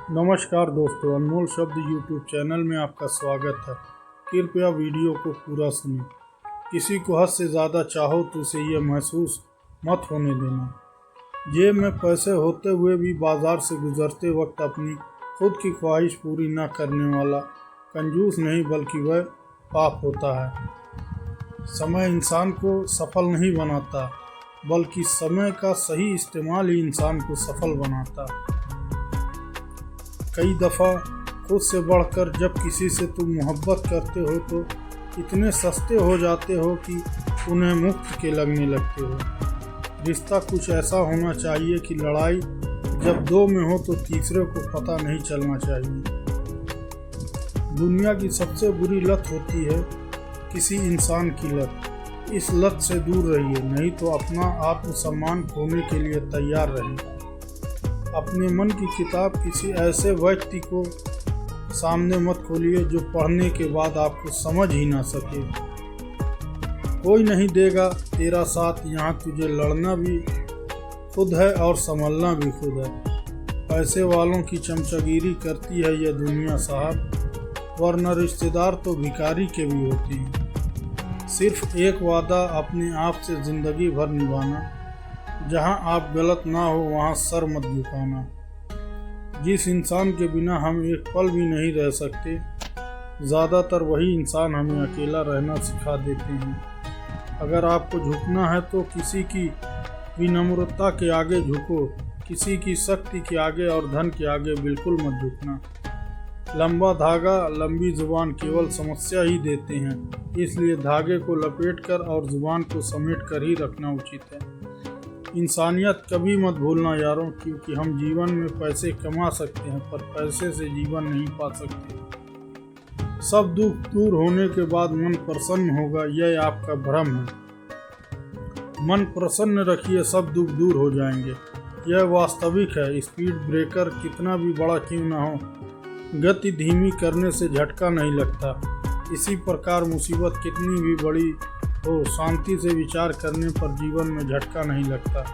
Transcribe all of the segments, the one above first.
नमस्कार दोस्तों, अनमोल शब्द यूट्यूब चैनल में आपका स्वागत है। कृपया वीडियो को पूरा सुनें। किसी को हद से ज़्यादा चाहो तो उसे यह महसूस मत होने देना। जेब में पैसे होते हुए भी बाजार से गुजरते वक्त अपनी खुद की ख्वाहिश पूरी न करने वाला कंजूस नहीं बल्कि वह पाप होता है। समय इंसान को सफल नहीं बनाता, बल्कि समय का सही इस्तेमाल ही इंसान को सफल बनाता है। कई दफ़ा खुद से बढ़कर जब किसी से तुम मोहब्बत करते हो तो इतने सस्ते हो जाते हो कि उन्हें मुफ्त के लगने लगते हो। रिश्ता कुछ ऐसा होना चाहिए कि लड़ाई जब दो में हो तो तीसरे को पता नहीं चलना चाहिए। दुनिया की सबसे बुरी लत होती है किसी इंसान की लत। इस लत से दूर रहिए, नहीं तो अपना आत्मसम्मान खोने के लिए तैयार रहें। अपने मन की किताब किसी ऐसे व्यक्ति को सामने मत खोलिए जो पढ़ने के बाद आपको समझ ही ना सके। कोई नहीं देगा तेरा साथ, यहाँ तुझे लड़ना भी खुद है और संभलना भी खुद है। पैसे वालों की चमचागिरी करती है यह दुनिया साहब, वरना रिश्तेदार तो भिखारी के भी होते हैं। सिर्फ एक वादा अपने आप से ज़िंदगी भर निभाना, जहां आप गलत ना हो वहां सर मत झुकाना। जिस इंसान के बिना हम एक पल भी नहीं रह सकते, ज़्यादातर वही इंसान हमें अकेला रहना सिखा देते हैं। अगर आपको झुकना है तो किसी की विनम्रता के आगे झुको, किसी की शक्ति के आगे और धन के आगे बिल्कुल मत झुकना। लंबा धागा लंबी जुबान केवल समस्या ही देते हैं, इसलिए धागे को लपेटकर और जुबान को समेट कर ही रखना उचित है। इंसानियत कभी मत भूलना यारों, क्योंकि हम जीवन में पैसे कमा सकते हैं पर पैसे से जीवन नहीं पा सकते। सब दुख दूर होने के बाद मन प्रसन्न होगा, यह आपका भ्रम है। मन प्रसन्न रखिए, सब दुख दूर हो जाएंगे, यह वास्तविक है। स्पीड ब्रेकर कितना भी बड़ा क्यों ना हो, गति धीमी करने से झटका नहीं लगता। इसी प्रकार मुसीबत कितनी भी बड़ी हो, शांति से विचार करने पर जीवन में झटका नहीं लगता।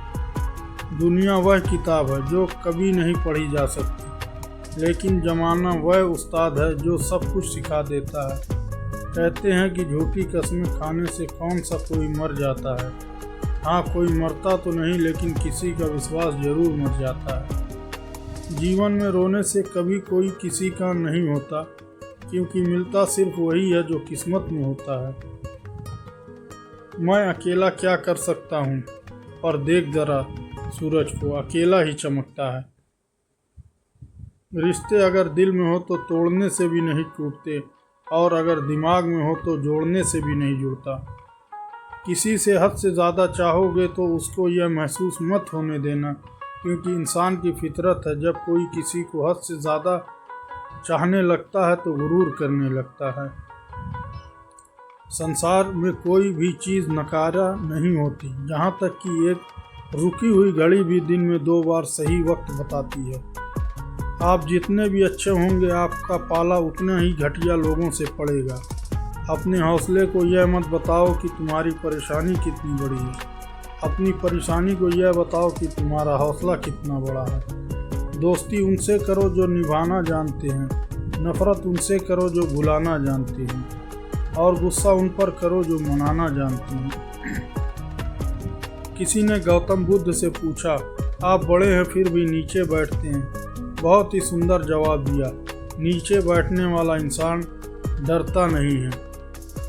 दुनिया वह किताब है जो कभी नहीं पढ़ी जा सकती, लेकिन जमाना वह उस्ताद है जो सब कुछ सिखा देता है। कहते हैं कि झूठी कस्में खाने से कौन सा कोई मर जाता है। हाँ, कोई मरता तो नहीं, लेकिन किसी का विश्वास जरूर मर जाता है। जीवन में रोने से कभी कोई किसी का नहीं होता, क्योंकि मिलता सिर्फ वही है जो किस्मत में होता है। मैं अकेला क्या कर सकता हूँ, और देख जरा सूरज को, अकेला ही चमकता है। रिश्ते अगर दिल में हो तो तोड़ने से भी नहीं टूटते, और अगर दिमाग में हो तो जोड़ने से भी नहीं जुड़ता। किसी से हद से ज़्यादा चाहोगे तो उसको यह महसूस मत होने देना, क्योंकि इंसान की फितरत है, जब कोई किसी को हद से ज़्यादा चाहने लगता है तो गुरूर करने लगता है। संसार में कोई भी चीज़ नकारा नहीं होती, यहाँ तक कि एक रुकी हुई घड़ी भी दिन में 2 बार सही वक्त बताती है। आप जितने भी अच्छे होंगे, आपका पाला उतना ही घटिया लोगों से पड़ेगा। अपने हौसले को यह मत बताओ कि तुम्हारी परेशानी कितनी बड़ी है, अपनी परेशानी को यह बताओ कि तुम्हारा हौसला कितना बड़ा है। दोस्ती उनसे करो जो निभाना जानते हैं, नफ़रत उनसे करो जो भुलाना जानते हैं, और गुस्सा उन पर करो जो मनाना जानते हैं। किसी ने गौतम बुद्ध से पूछा, आप बड़े हैं फिर भी नीचे बैठते हैं। बहुत ही सुंदर जवाब दिया, नीचे बैठने वाला इंसान डरता नहीं है।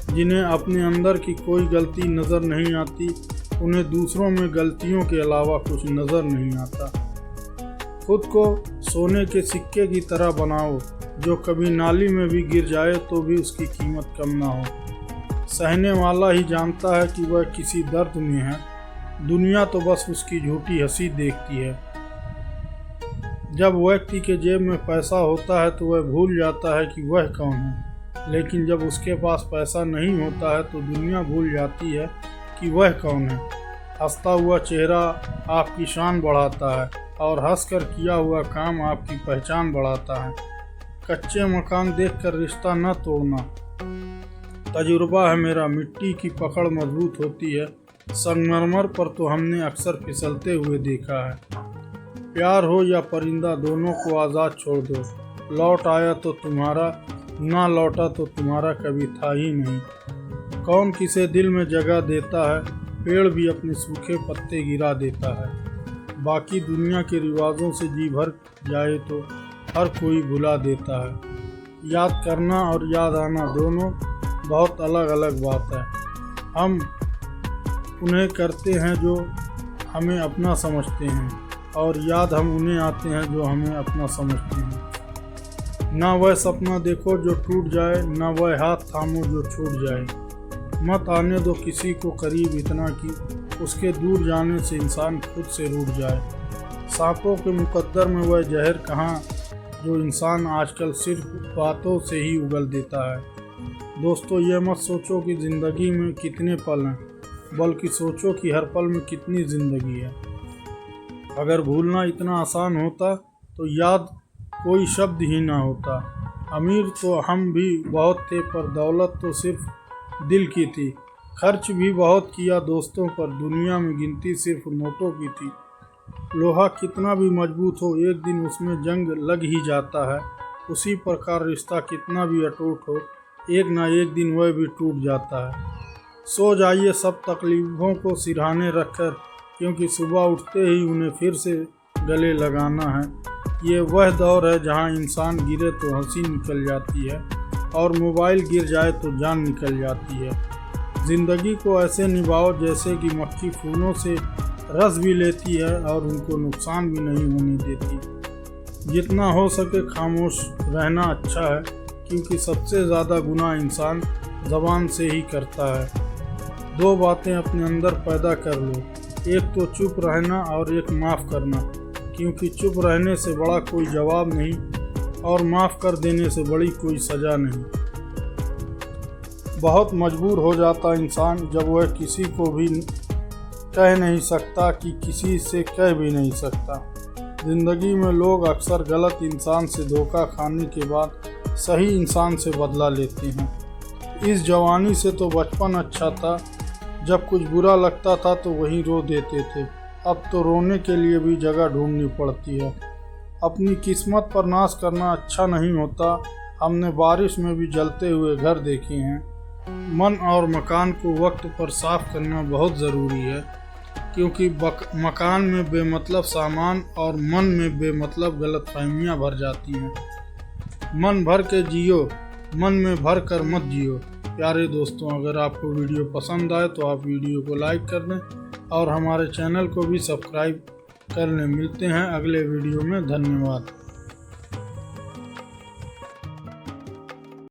जिन्हें अपने अंदर की कोई गलती नज़र नहीं आती, उन्हें दूसरों में गलतियों के अलावा कुछ नज़र नहीं आता। खुद को सोने के सिक्के की तरह बनाओ, जो कभी नाली में भी गिर जाए तो भी उसकी कीमत कम ना हो। सहने वाला ही जानता है कि वह किसी दर्द में है, दुनिया तो बस उसकी झूठी हंसी देखती है। जब व्यक्ति के जेब में पैसा होता है तो वह भूल जाता है कि वह कौन है, लेकिन जब उसके पास पैसा नहीं होता है तो दुनिया भूल जाती है कि वह कौन है। हंसता हुआ चेहरा आपकी शान बढ़ाता है, और हंसकर किया हुआ काम आपकी पहचान बढ़ाता है। कच्चे मकान देखकर रिश्ता न तोड़ना। तजुर्बा है मेरा, मिट्टी की पकड़ मजबूत होती है, संगमरमर पर तो हमने अक्सर फिसलते हुए देखा है। प्यार हो या परिंदा, दोनों को आज़ाद छोड़ दो। लौट आया तो तुम्हारा, ना लौटा तो तुम्हारा कभी था ही नहीं। कौन किसे दिल में जगह देता है, पेड़ भी अपने सूखे पत्ते गिरा देता है। बाकी दुनिया के रिवाजों से जी भर जाए तो हर कोई भुला देता है। याद करना और याद आना दोनों बहुत अलग अलग बात है। हम उन्हें करते हैं जो हमें अपना समझते हैं, और याद हम उन्हें आते हैं जो हमें अपना समझते हैं। ना वह सपना देखो जो टूट जाए, ना वह हाथ थामो जो छूट जाए। मत आने दो किसी को करीब इतना कि उसके दूर जाने से इंसान खुद से रूठ जाए। सांपों के मुकद्दर में वह जहर कहाँ जो इंसान आजकल सिर्फ बातों से ही उगल देता है। दोस्तों, ये मत सोचो कि ज़िंदगी में कितने पल हैं, बल्कि सोचो कि हर पल में कितनी ज़िंदगी है। अगर भूलना इतना आसान होता तो याद कोई शब्द ही ना होता। अमीर तो हम भी बहुत थे, पर दौलत तो सिर्फ दिल की थी। खर्च भी बहुत किया दोस्तों पर, दुनिया में गिनती सिर्फ नोटों की थी। लोहा कितना भी मजबूत हो, एक दिन उसमें जंग लग ही जाता है। उसी प्रकार रिश्ता कितना भी अटूट हो, एक ना एक दिन वह भी टूट जाता है। सो जाइए सब तकलीफ़ों को सिरहाने रखकर, क्योंकि सुबह उठते ही उन्हें फिर से गले लगाना है। ये वह दौर है जहां इंसान गिरे तो हंसी निकल जाती है, और मोबाइल गिर जाए तो जान निकल जाती है। ज़िंदगी को ऐसे निभाओ जैसे कि मक्खी फूलों से रस भी लेती है और उनको नुकसान भी नहीं होने देती। जितना हो सके खामोश रहना अच्छा है, क्योंकि सबसे ज़्यादा गुनाह इंसान ज़बान से ही करता है। दो बातें अपने अंदर पैदा कर लो, एक तो चुप रहना और एक माफ़ करना, क्योंकि चुप रहने से बड़ा कोई जवाब नहीं और माफ़ कर देने से बड़ी कोई सज़ा नहीं। बहुत मजबूर हो जाता इंसान जब वह किसी को भी कह नहीं सकता कि किसी से कह भी नहीं सकता। ज़िंदगी में लोग अक्सर गलत इंसान से धोखा खाने के बाद सही इंसान से बदला लेते हैं। इस जवानी से तो बचपन अच्छा था, जब कुछ बुरा लगता था तो वहीं रो देते थे। अब तो रोने के लिए भी जगह ढूंढनी पड़ती है। अपनी किस्मत पर नाश करना अच्छा नहीं होता। हमने बारिश में भी जलते हुए घर देखे हैं। मन और मकान को वक्त पर साफ करना बहुत ज़रूरी है, क्योंकि मकान में बेमतलब सामान और मन में बेमतलब गलतफहमियाँ भर जाती हैं। मन भर के जियो, मन में भर कर मत जियो। प्यारे दोस्तों, अगर आपको वीडियो पसंद आए तो आप वीडियो को लाइक कर दें और हमारे चैनल को भी सब्सक्राइब कर लें। मिलते हैं अगले वीडियो में। धन्यवाद।